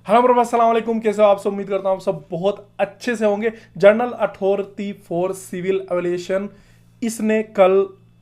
Hello bro, अस्सलाम वालेकुम। कैसे हो आप सब? उम्मीद करता हूँ आप सब बहुत अच्छे से होंगे। General Authority for Civil Aviation इसने कल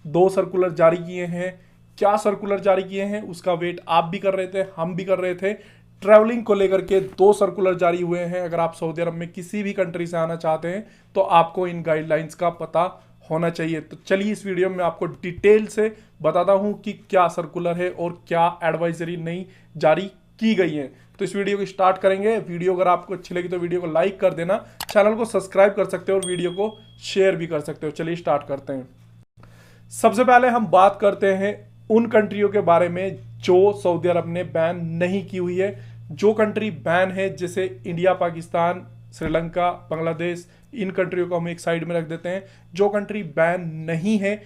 दो सर्कुलर जारी किए हैं। क्या सर्कुलर जारी किए हैं उसका वेट आप भी कर रहे थे, हम भी कर रहे थे। ट्रैवलिंग को लेकर के दो सर्कुलर जारी हुए हैं। अगर आप सऊदी अरब में किसी भी कंट्री से आना चाहते हैं तो आपको इन गाइडलाइंस का पता होना चाहिए। तो चलिए इस वीडियो में आपको डिटेल से बताता हूं कि क्या सर्कुलर है और क्या एडवाइजरी नई जारी की गई है। तो इस वीडियो को स्टार्ट करेंगे। वीडियो अगर आपको अच्छी लगी तो वीडियो को लाइक कर देना, चैनल को सब्सक्राइब कर सकते हो और वीडियो को शेयर भी कर सकते हो। चलिए स्टार्ट करते हैं। सबसे पहले हम बात करते हैं उन कंट्रियों के बारे में जो सऊदी अरब ने बैन नहीं की हुई है। जो कंट्री बैन है जैसे इंडिया, पाकिस्तान, श्रीलंका, बांग्लादेश, इन कंट्रियों को हम एक साइड में रख देते हैं। जो कंट्री बैन नहीं है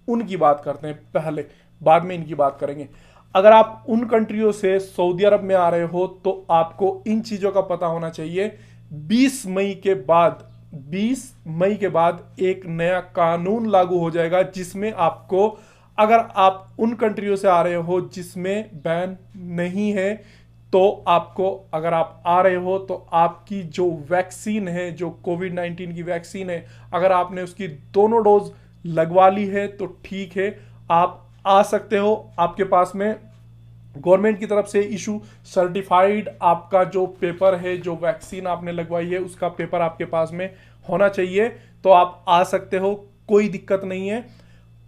उनकी बात करते हैं पहले, बाद में इनकी बात करेंगे। अगर आप उन कंट्रियों से सऊदी अरब में आ रहे हो तो आपको इन चीजों का पता होना चाहिए। 20 मई के बाद 20 मई के बाद एक नया कानून लागू हो जाएगा जिसमें आपको, अगर आप उन कंट्रियों से आ रहे हो जिसमें बैन नहीं है, तो आपको, अगर आप आ रहे हो तो आपकी जो वैक्सीन है, जो कोविड-19 की वैक्सीन है, अगर आपने उसकी दोनों डोज लगवा ली है तो ठीक है, आप आ सकते हो। आपके पास में गवर्नमेंट की तरफ से इशू सर्टिफाइड आपका जो पेपर है, जो वैक्सीन आपने लगवाई है उसका पेपर आपके पास में होना चाहिए, तो आप आ सकते हो, कोई दिक्कत नहीं है।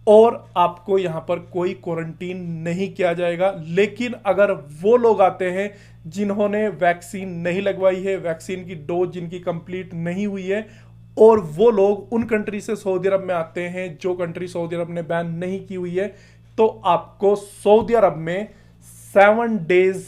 और आपको यहां पर कोई क्वारंटीन नहीं किया जाएगा। लेकिन अगर वो लोग आते हैं जिन्होंने वैक्सीन नहीं लगवाई है, वैक्सीन की डोज जिनकी कंप्लीट नहीं हुई है, और वो लोग उन कंट्री से सऊदी अरब में आते हैं जो कंट्री सऊदी अरब ने बैन नहीं की हुई है, तो आपको सऊदी अरब में 7 डेज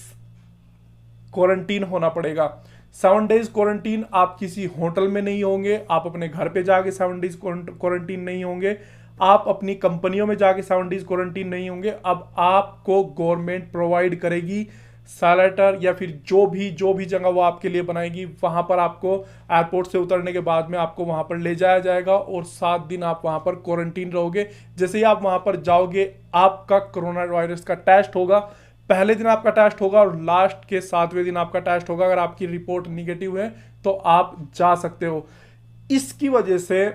क्वारंटीन होना पड़ेगा। 7 डेज क्वारंटीन। आप किसी होटल में नहीं होंगे, आप अपने घर पे जाके 7 डेज क्वारंटीन नहीं होंगे, आप अपनी कंपनियों में जाके 7 डेज क्वारंटीन नहीं होंगे। अब आपको गवर्नमेंट प्रोवाइड करेगी सैलेटर या फिर जो भी जगह वो आपके लिए बनाएगी, वहां पर आपको एयरपोर्ट से उतरने के बाद में आपको वहां पर ले जाया जाएगा और 7 दिन आप वहां पर क्वारंटीन रहोगे। जैसे ही आप वहां पर जाओगे आपका कोरोना वायरस का टेस्ट होगा। पहले दिन आपका टेस्ट होगा और लास्ट के 7वें दिन आपका टेस्ट होगा। अगर आपकी रिपोर्ट निगेटिव है तो आप जा सकते हो। इसकी वजह से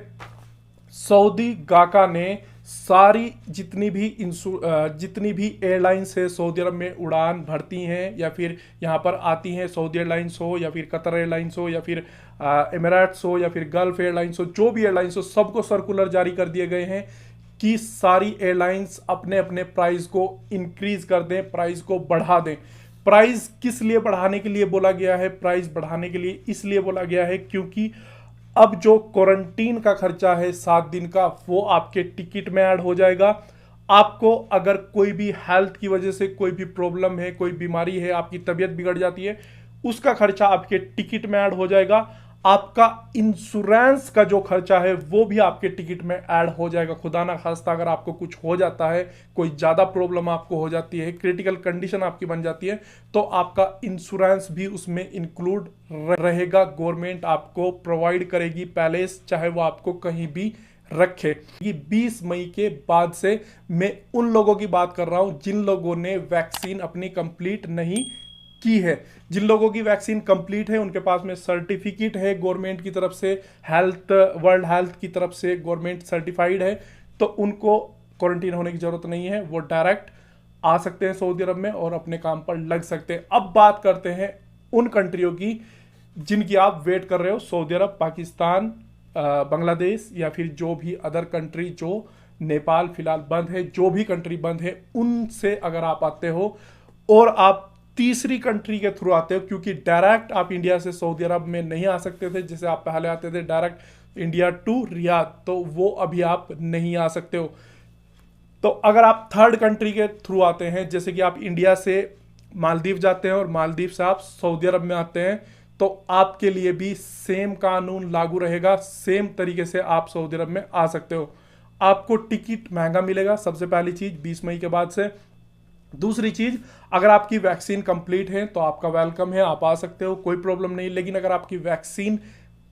सऊदी गाका ने सारी जितनी भी एयरलाइंस है सऊदी अरब में उड़ान भरती हैं या फिर यहाँ पर आती हैं, सऊदी एयरलाइंस हो या फिर कतर एयरलाइंस हो या फिर एमिरेट्स हो या फिर गल्फ एयरलाइंस हो, जो भी एयरलाइंस हो, सबको सर्कुलर जारी कर दिए गए हैं कि सारी एयरलाइंस अपने अपने प्राइस को इंक्रीज कर दें, प्राइस को बढ़ा दें। प्राइस किस लिए बढ़ाने के लिए बोला गया है? प्राइस बढ़ाने के लिए इसलिए बोला गया है क्योंकि अब जो क्वारंटीन का खर्चा है 7 दिन का, वो आपके टिकट में ऐड हो जाएगा। आपको अगर कोई भी हेल्थ की वजह से कोई भी प्रॉब्लम है, कोई बीमारी है, आपकी तबीयत बिगड़ जाती है, उसका खर्चा आपके टिकट में ऐड हो जाएगा। आपका इंश्योरेंस का जो खर्चा है वो भी आपके टिकट में ऐड हो जाएगा। खुदा ना खास्ता अगर आपको कुछ हो जाता है, कोई ज्यादा प्रॉब्लम आपको हो जाती है, क्रिटिकल कंडीशन आपकी बन जाती है, तो आपका इंश्योरेंस भी उसमें इंक्लूड रहेगा। गवर्नमेंट आपको प्रोवाइड करेगी पैलेस, चाहे वो आपको कहीं भी रखे। ये 20 मई के बाद से मैं उन लोगों की बात कर रहा हूं जिन लोगों ने वैक्सीन अपनी कंप्लीट नहीं की है। जिन लोगों की वैक्सीन कंप्लीट है उनके पास में सर्टिफिकेट है गवर्नमेंट की तरफ से, वर्ल्ड हेल्थ की तरफ से गवर्नमेंट सर्टिफाइड है, तो उनको क्वारंटीन होने की जरूरत नहीं है। वो डायरेक्ट आ सकते हैं सऊदी अरब में और अपने काम पर लग सकते हैं। अब बात करते हैं उन कंट्रियों की जिनकी आप वेट कर रहे हो, सऊदी अरब, पाकिस्तान, बांग्लादेश या फिर जो भी अदर कंट्री, जो नेपाल फिलहाल बंद है, जो भी कंट्री बंद है, उनसे अगर आप आते हो और आप तीसरी कंट्री के थ्रू आते हो, क्योंकि डायरेक्ट आप इंडिया से सऊदी अरब में नहीं आ सकते थे, जैसे आप पहले आते थे डायरेक्ट इंडिया टू रियाद, तो वो अभी आप नहीं आ सकते हो। तो अगर आप थर्ड कंट्री के थ्रू आते हैं, जैसे कि आप इंडिया से मालदीव जाते हैं और मालदीव से आप सऊदी अरब में आते हैं, तो आपके लिए भी सेम कानून लागू रहेगा। सेम तरीके से आप सऊदी अरब में आ सकते हो। आपको टिकट महंगा मिलेगा, सबसे पहली चीज 20 मई के बाद से। दूसरी चीज, अगर आपकी वैक्सीन कंप्लीट है तो आपका वेलकम है, आप आ सकते हो, कोई प्रॉब्लम नहीं। लेकिन अगर आपकी वैक्सीन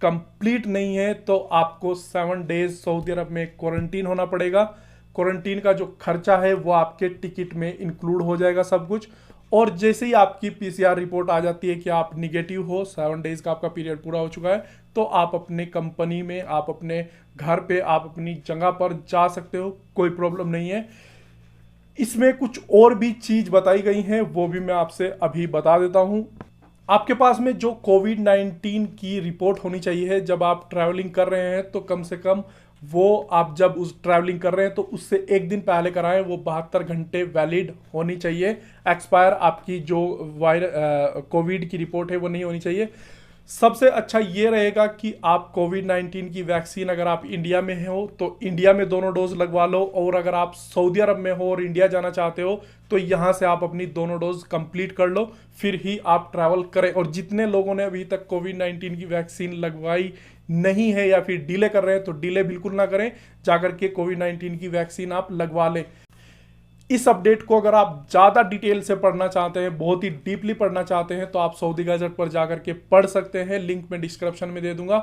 कंप्लीट नहीं है तो आपको 7 डेज सऊदी अरब में क्वारंटीन होना पड़ेगा। क्वारंटीन का जो खर्चा है वो आपके टिकट में इंक्लूड हो जाएगा सब कुछ। और जैसे ही आपकी पीसीआर रिपोर्ट आ जाती है कि आप निगेटिव हो, 7 डेज का आपका पीरियड पूरा हो चुका है, तो आप अपने कंपनी में, आप अपने घर पे, आप अपनी जगह पर जा सकते हो, कोई प्रॉब्लम नहीं है। इसमें कुछ और भी चीज बताई गई हैं, वो भी मैं आपसे अभी बता देता हूं। आपके पास में जो कोविड-19 की रिपोर्ट होनी चाहिए जब आप ट्रैवलिंग कर रहे हैं, तो कम से कम वो आप जब उस ट्रैवलिंग कर रहे हैं तो उससे एक दिन पहले कराएं। वो 72 घंटे वैलिड होनी चाहिए। एक्सपायर आपकी जो कोविड की रिपोर्ट है वो नहीं होनी चाहिए। सबसे अच्छा ये रहेगा कि आप कोविड-19 की वैक्सीन अगर आप इंडिया में हो तो इंडिया में दोनों डोज लगवा लो, और अगर आप सऊदी अरब में हो और इंडिया जाना चाहते हो तो यहाँ से आप अपनी दोनों डोज कंप्लीट कर लो, फिर ही आप ट्रैवल करें। और जितने लोगों ने अभी तक कोविड-19 की वैक्सीन लगवाई नहीं है या फिर डिले कर रहे हैं, तो डिले बिल्कुल ना करें, जाकर के कोविड-19 की वैक्सीन आप लगवा लें। इस अपडेट को अगर आप ज़्यादा डिटेल से पढ़ना चाहते हैं, बहुत ही डीपली पढ़ना चाहते हैं, तो आप सऊदी गज़ट पर जाकर के पढ़ सकते हैं, लिंक मैं डिस्क्रिप्शन में दे दूंगा।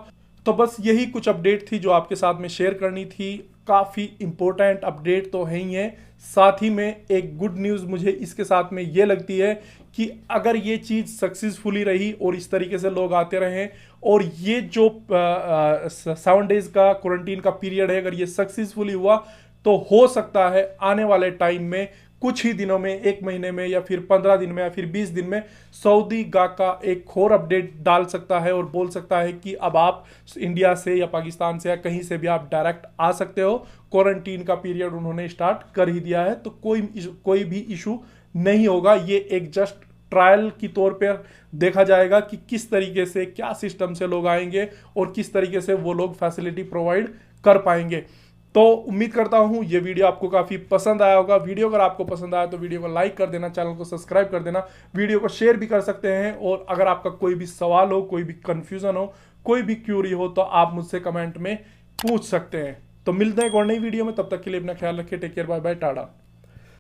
तो बस यही कुछ अपडेट थी जो आपके साथ में शेयर करनी थी। काफ़ी इंपॉर्टेंट अपडेट तो है ही है, साथ ही में एक गुड न्यूज़ मुझे इसके साथ में ये लगती है कि अगर ये चीज़ सक्सेसफुली रही और इस तरीके से लोग आते रहें, और ये जो 7 डेज का क्वारंटीन का पीरियड है, अगर ये सक्सेसफुली हुआ तो हो सकता है आने वाले टाइम में, कुछ ही दिनों में, 1 महीने में या फिर 15 दिन में या फिर 20 दिन में, सऊदी गाका एक और अपडेट डाल सकता है और बोल सकता है कि अब आप इंडिया से या पाकिस्तान से या कहीं से भी आप डायरेक्ट आ सकते हो। क्वारंटीन का पीरियड उन्होंने स्टार्ट कर ही दिया है, तो कोई भी इशू नहीं होगा। ये एक जस्ट ट्रायल की तौर पर देखा जाएगा कि किस तरीके से, क्या सिस्टम से लोग आएंगे और किस तरीके से वो लोग फैसिलिटी प्रोवाइड कर पाएंगे। तो उम्मीद करता हूं ये वीडियो आपको काफी पसंद आया होगा। वीडियो अगर आपको पसंद आया तो वीडियो को लाइक कर देना, चैनल को सब्सक्राइब कर देना, वीडियो को शेयर भी कर सकते हैं। और अगर आपका कोई भी सवाल हो, कोई भी कंफ्यूजन हो, कोई भी क्यूरी हो, तो आप मुझसे कमेंट में पूछ सकते हैं। तो मिलते हैं एक और नई वीडियो में, तब तक के लिए अपना ख्याल रखिए। Take care, bye bye, Tata.